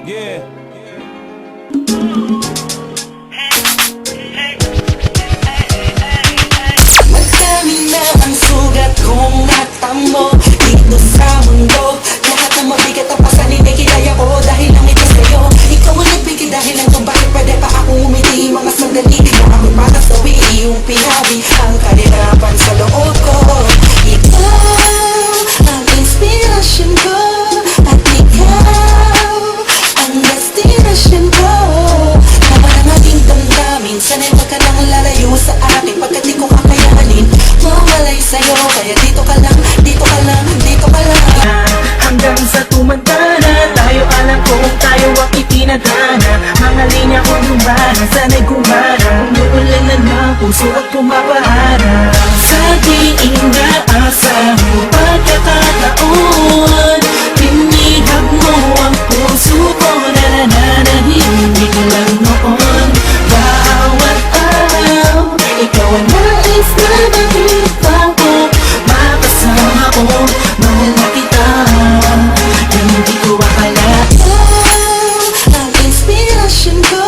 Yeah. Magdami na ang sugat kong natamo dito sa mundo. Lahat ng mabigat ang pasanin ay kinaya ko dahil lang ito sa'yo. Ikaw ang nagbigay dahil lang kung bakit pwede pa akong umiti mga sandali na ako'y matasawi iyong pinawi ang kahirapan sa loob ko. Ikaw ang inspirasyon ko at ikaw ang destinasyon ko. Tama ng aking damdamin, sana'y wag ka nang lalayo sa akin pagkat di ko kakayanin mawalay sa'yo. Kaya dito ka lang, dito ka lang, dito ka lang. Hanggang sa tumanda na tayo, alam kung tayo ang itinadhana. Mga linya ko lumana, sana'y gumana. Umuulan na ng puso at pumapahara. Sa diing naasa mo pagkakataon, pinihag mo ang puso ko na nananahimik lang noon. Bawat araw, ikaw ang nais na makita ko. Makasama ko, mahal na kita, na hindi ko akalain. Ikaw ang inspirasyon ko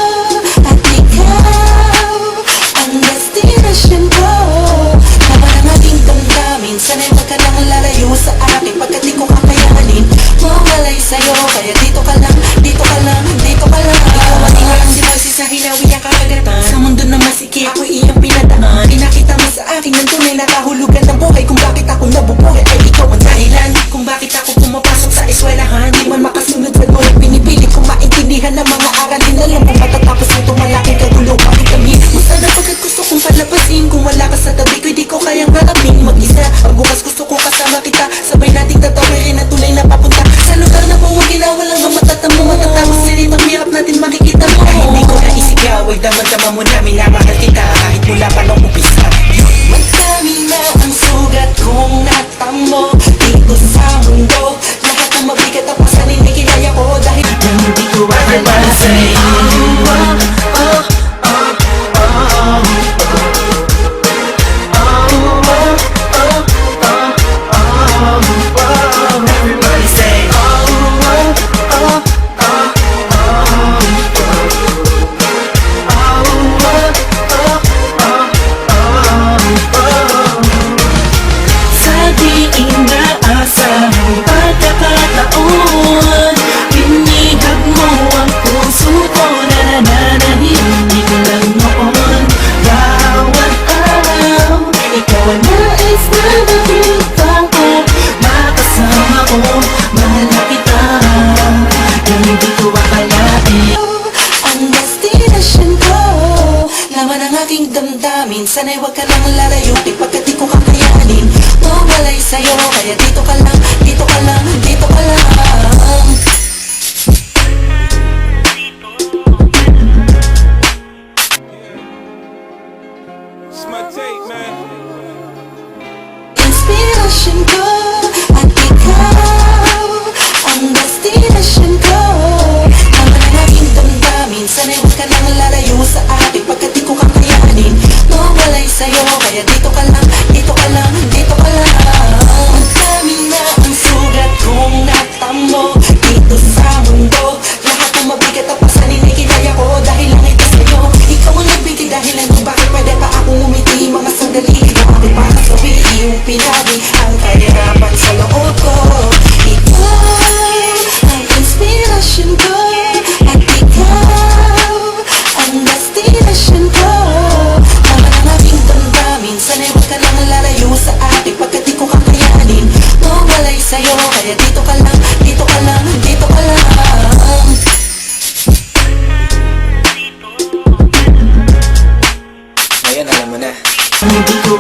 at ikaw ang destinasyon ko. Tama ng aking damdamin, sana'y wag ka nang lalayo sa akin pagkat di ko kakayanin mawalay sa'yo. Kaya dito ka lang, dito ka lang, dito ka lang. Ikaw ang ingalang si Moises sa hinawi ang kakagatan. Sa mundo na masiki ako'y iyong pinadaan. Pinakita mo sa akin ng tunay na kahulugan ng buhay. Kung bakit ako nabubuhay ay ikaw ang dahilan. Kung bakit ako pumapasok sa eskwelahan, di man makasunod sa buhay. Pinipilit kong maintindihan ng mga aralin. Alam kung matatapos nito malaking kagulo. Bakit kami masana pagkat gusto kong palabasin. Kung wala ka sa tabi ko, di ko kayang harapin mag-isa. Pagbukas gusto kong kasama kita, sabay nating tatawirin at tulay na papunta sa lugar na buwagin na walang matatamo. Matatapos silit ang hirap natin makikita mo. Kahit di ko naisigaw, ay damang-dama mo namin na mahal kita. Kahit mula pa nung umpisa. Magdami na ang sugat kong natamo dito sa mundo. Lahat ng mabigat ang pasanin ay kinaya ko dahil Nang hindi ko akalain sa'yo. Everybody say sa diing naasa mo pagkakataon, pinihag mo ang puso ko na nananahimik lang noon. Bawat araw, ikaw ang nais na makita ko. Makasama ko, mahal na kita, na hindi ko akalain. ang destinasyon ko. Laman ang aking damdamin, sana'y wag ka nang lalayo pagkat di ko kakayanin mawalay sa'yo. Kaya dito ka lang, dito ka lang, dito ka lang. It's my tape, man. Inspirasyon ko at ikaw ang destinasyon ko. Tama ng aking damdamin, sana'y wag ka nang lalayo sa akin pagkat di ko kakayanin mawalay sa'yo. Kaya dito ka lang, dito ka lang, dito ka lang. Magdami na ang sugat kong natamo dito sa mundo. Lahat ng mabigat ang pasanin ay kinaya ko dahil lang ito sa'yo. Ikaw ang nagbigay dahil lang kung bakit pwede pa akong umiti mga sandali na ako'y matasawi iyong pinawi ang kahirapan sa loob ko. Ikaw ang inspirasyon ko at ikaw ang destinasyon ko. Tama ng aking damdamin, sana'y wag ka nang lalayo sa akin pagkat di ko kakayanin mawalay sa'yo. Kaya dito ka lang, dito ka lang, dito ka lang. Ngayon alam mo na. Hindi ko